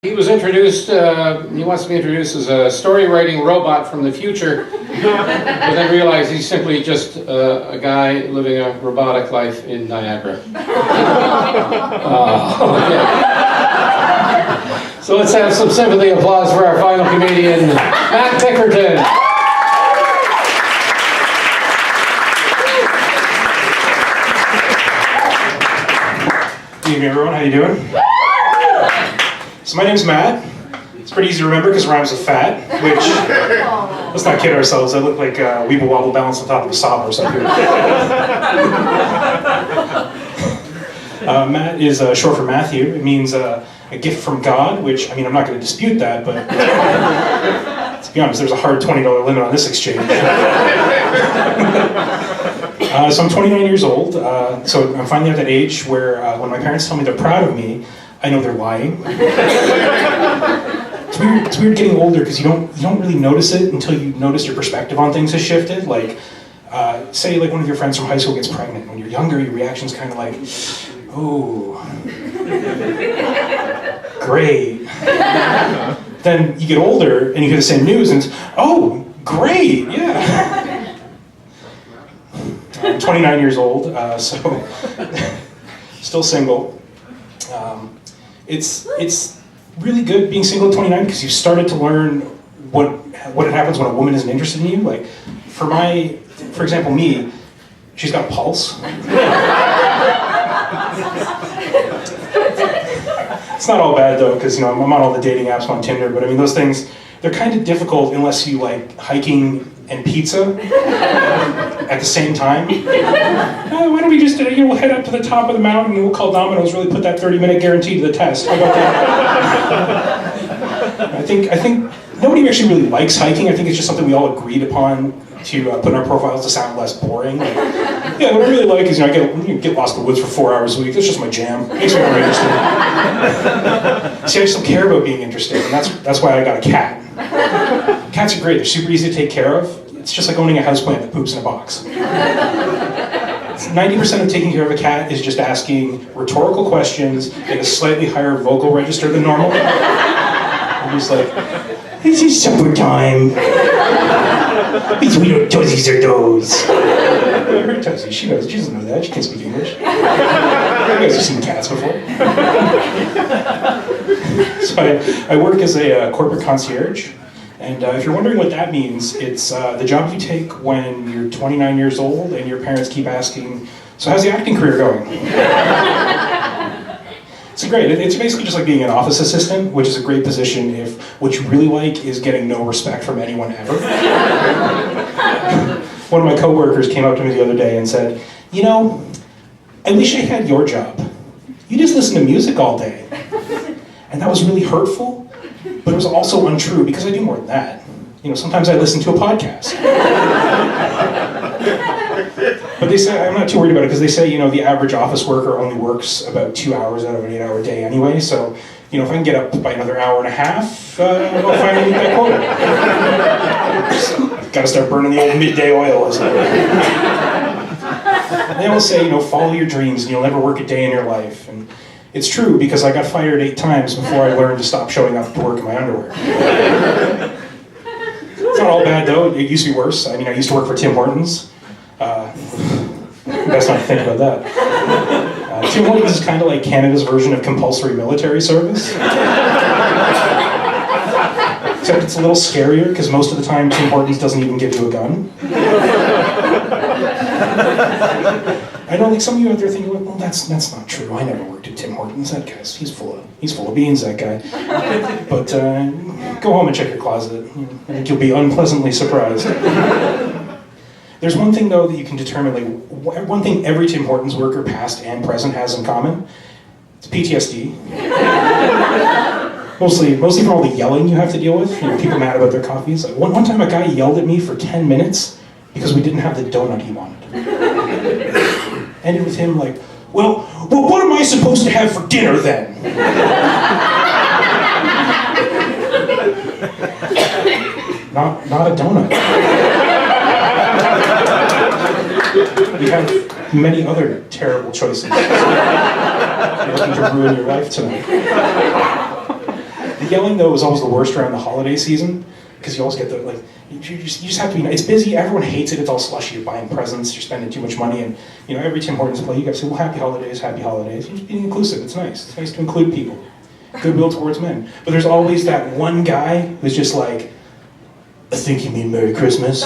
He was introduced, he wants to be introduced as a story-writing robot from the future, but then realized he's simply just a guy living a robotic life in Niagara. Okay. So let's have some sympathy applause for our final comedian, Matt Pickerton. Good evening, everyone. How you doing? So my name's Matt. It's pretty easy to remember because it rhymes with fat, which, let's not kid ourselves, I look like Weeble Wobble balanced on top of a sawhorse up here. Matt is short for Matthew. It means a gift from God, which, I mean, I'm not going to dispute that, but to be honest, there's a hard $20 limit on this exchange. So I'm 29 years old, so I'm finally at that age where when my parents tell me they're proud of me, I know they're lying. It's weird getting older because you don't really notice it until you notice your perspective on things has shifted. Like, say like one of your friends from high school gets pregnant. When you're younger, your reaction's kind of like, oh, great. Then you get older and you hear the same news and it's, oh, great, yeah. I'm 29 years old, so still single. It's really good being single at 29 because you've started to learn what happens when a woman isn't interested in you. Like, for example, me, she's got a pulse. It's not all bad though, because I'm on all the dating apps, I'm on Tinder, but I mean those things, they're kind of difficult unless you like hiking and pizza at the same time. Why don't we just we'll head up to the top of the mountain and we'll call Domino's, really put that 30-minute guarantee to the test. How about that? I think nobody actually really likes hiking. I think it's just something we all agreed upon to put in our profiles to sound less boring. Like, yeah, what I really like is I get lost in the woods for 4 hours a week. That's just my jam. Makes me more interesting. See, I just don't care about being interested, and that's why I got a cat. Cats are great. They're super easy to take care of. It's just like owning a houseplant that poops in a box. 90% of taking care of a cat is just asking rhetorical questions in a slightly higher vocal register than normal. I'm just like, this is supper time. These little toesies are those. Her toesies, she doesn't know that. She can't speak English. You guys have seen cats before. So I work as a corporate concierge. And if you're wondering what that means, it's the job you take when you're 29 years old and your parents keep asking, so how's the acting career going? It's great. It's basically just like being an office assistant, which is a great position if what you really like is getting no respect from anyone ever. One of my coworkers came up to me the other day and said, I wish I had your job. You just listen to music all day. And that was really hurtful. But it was also untrue because I do more than that. Sometimes I listen to a podcast. But they say, I'm not too worried about it because they say, the average office worker only works about 2 hours out of an 8-hour day anyway. So, if I can get up by another hour and a half, I'll finally meet that quota. Got to start burning the old midday oil, isn't it? They always say, follow your dreams and you'll never work a day in your life. And it's true because I got fired 8 times before I learned to stop showing up to work in my underwear. It's not all bad though, it used to be worse. I used to work for Tim Hortons. Best not to think about that. Tim Hortons is kind of like Canada's version of compulsory military service. Except it's a little scarier because most of the time Tim Hortons doesn't even give you a gun. I know, some of you out there thinking, well, that's not true. I never worked at Tim Hortons. That guy's he's full of beans. That guy. But go home and check your closet. I think you'll be unpleasantly surprised. There's one thing though that you can determine, one thing every Tim Hortons worker, past and present, has in common. It's PTSD. Mostly from all the yelling you have to deal with. People mad about their coffees. One time a guy yelled at me for 10 minutes because we didn't have the donut he wanted. Ended with him like, well, what am I supposed to have for dinner then? Not a donut. We have many other terrible choices. You're looking to ruin your life tonight. The yelling, though, is always the worst around the holiday season, because you always get the, like, you just have to be, it's busy, everyone hates it, it's all slushy, you're buying presents, you're spending too much money, and, every Tim Hortons play, you gotta say, well, happy holidays, you're just being inclusive, it's nice to include people. Goodwill towards men. But there's always that one guy who's just like, I think you mean Merry Christmas.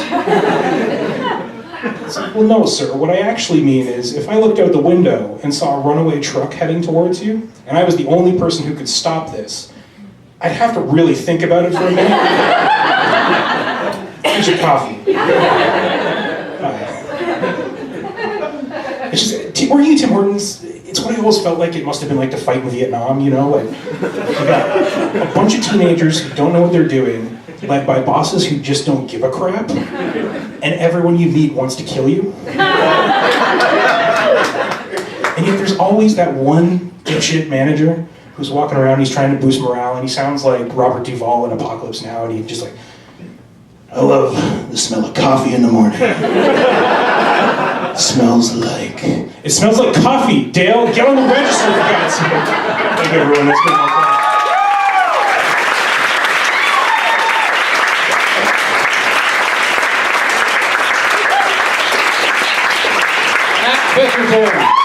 It's like, well, no, sir. What I actually mean is, if I looked out the window and saw a runaway truck heading towards you, and I was the only person who could stop this, I'd have to really think about it for a minute. Here's your coffee. It's just, working at Tim Hortons, it's what I always felt like it must have been like to fight in Vietnam, like you got a bunch of teenagers who don't know what they're doing, led by bosses who just don't give a crap, and everyone you meet wants to kill you. And yet there's always that one dipshit manager who's walking around, he's trying to boost morale, and he sounds like Robert Duvall in Apocalypse Now, and he's just like, I love the smell of coffee in the morning. It smells like coffee. Dale, get on the register for God's sake. Thank you, everyone. That's been my Matt Fisherton.